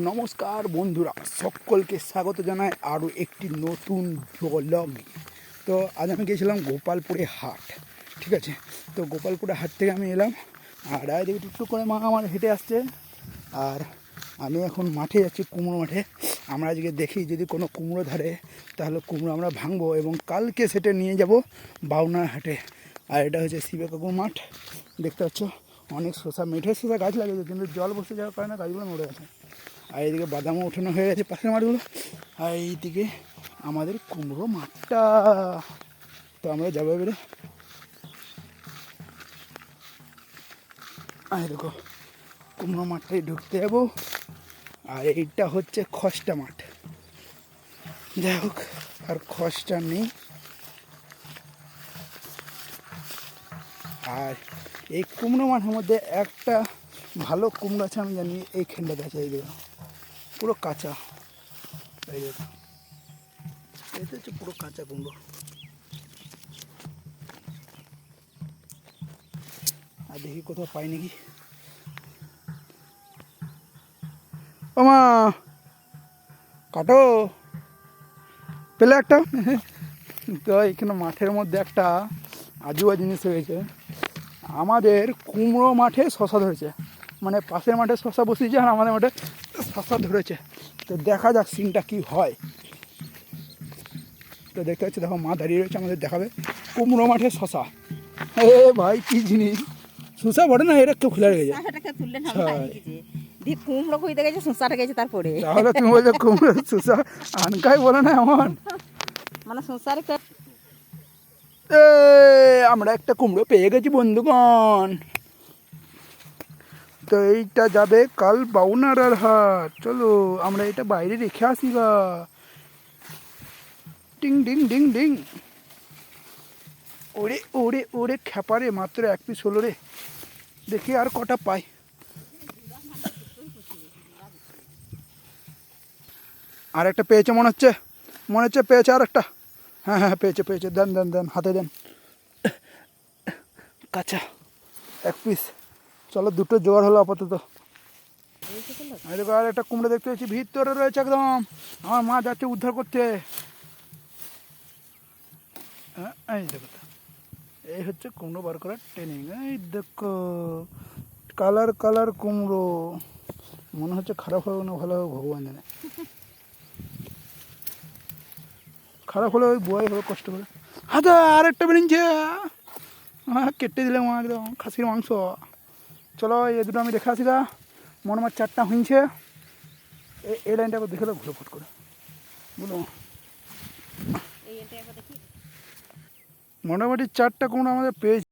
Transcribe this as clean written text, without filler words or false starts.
নমস্কার বন্ধুরা, সকলকে স্বাগত জানাই আরও একটি নতুন ব্লগে। তো আজ আমি গিয়েছিলাম গোপালপুরে হাট, ঠিক আছে। তো গোপালপুরে হাট থেকে আমি এলাম, আর এদিকে টুকটুক করে মা আমার হেঁটে আসছে, আর আমি এখন মাঠে যাচ্ছি, কুমড়ো মাঠে। আমরা আজকে দেখি যদি কোনো কুমড়ো ধরে তাহলে কুমড়ো আমরা ভাঙবো এবং কালকে সেটা নিয়ে যাব বাউনার হাটে। আর এটা হচ্ছে শিবে কাকুর মাঠ, দেখতে পাচ্ছ। অনেক শসা, মেঠে শসা গাছ লাগিয়েছে, কিন্তু জল বসে যাওয়ার কারণে গাছগুলো মরে গেছে। আর এইদিকে বাদামও ওঠানো হয়ে গেছে পাশের মাঠগুলো, আর এইদিকে আমাদের কুমড়ো মাঠটা। তো আমরা যাবো এবারে। আর দেখো কুমড়ো মাঠটাই ঢুকতে যাবো, আর এইটা হচ্ছে খসটা মাঠ। যাই হোক, আর খসটা নেই। আর এই কুমড়ো মাঠের মধ্যে একটা ভালো কুমড়ো আছে, আমি জানি এইখানটাতে আছে। এই দেখো পুরো কাঁচা, এই দেখো এটা হচ্ছে পুরো কাঁচা কুমড়ো। আর দেখি কোথাও পাই নাকি। ও মা, কাটো পেলে একটা। তো এখানে মাঠের মধ্যে একটা আজুবা জিনিস হয়েছে, আমাদের কুমড়ো মাঠে শশা ধরেছে। মানে পাশের মাঠে শশা বসিয়েছে আর আমাদের মাঠে শশা ধরেছে। তো দেখা যাক সিনটা কি হয়। তো দেখতে পাচ্ছি, দেখো মা দাঁড়িয়ে রয়েছে, আমাদের দেখাবে কুমড়ো মাঠে শশা। এ ভাই কি জিনিস, শশা বটে না, এটা কেউ খুলে রেখেছে। কুমড়ো খুঁজতে গেছে, শসাটা গেছে তারপরে। তাহলে তুমি বলছো কুমড়ো শশা আনকাই বলে না এমন, মানে শসার আমরা একটা কুমড়ো পেয়ে গেছি বন্ধুগণ। তো এইটা যাবে কাল বাউনারার হাট, চলো আমরা এটা বাইরে রেখে আসি গা। ডিং ডিং ডিং ডিং, ওরে ওরে ওরে খেপারে, মাত্র এক পিস হলো রে। দেখি আর কটা পাই। আর একটা পেয়েছে মনে হচ্ছে পেয়েছে আর একটা। হ্যাঁ হ্যাঁ পেয়েছে পেয়েছে, দেন দেন দেন, হাতে দেন। কাঁচা এক পিস, চলো দুটো জোগাড় হলো আপাতত। আর একটা কুমড়ো দেখতে পেয়েছি, ভিতরে রয়েছে একদম। আমার মা যাচ্ছে উদ্ধার করতে। হ্যাঁ এই দেখো, এই হচ্ছে কুমড়ো বার করার ট্রেনিং। এই দেখো কালার কালার কুমড়ো, মনে হচ্ছে খারাপ হবে না ভালো হবে ভগবান জানে। খারাপ হলে ওই বয় হবে কষ্ট করে। হাতে আর একটা বেরিয়েছে, হ্যাঁ কেটে দিলে মা একদম খাসির মাংস। চলো এই দুটো আমি রেখে আসি গা, মনে আমার চারটা হয়েছে। এই লাইনটা একবার দেখে ঘুরে ফট করে বলো। মোটামুটি চারটা কুমড়ো আমাদের পেয়েছি।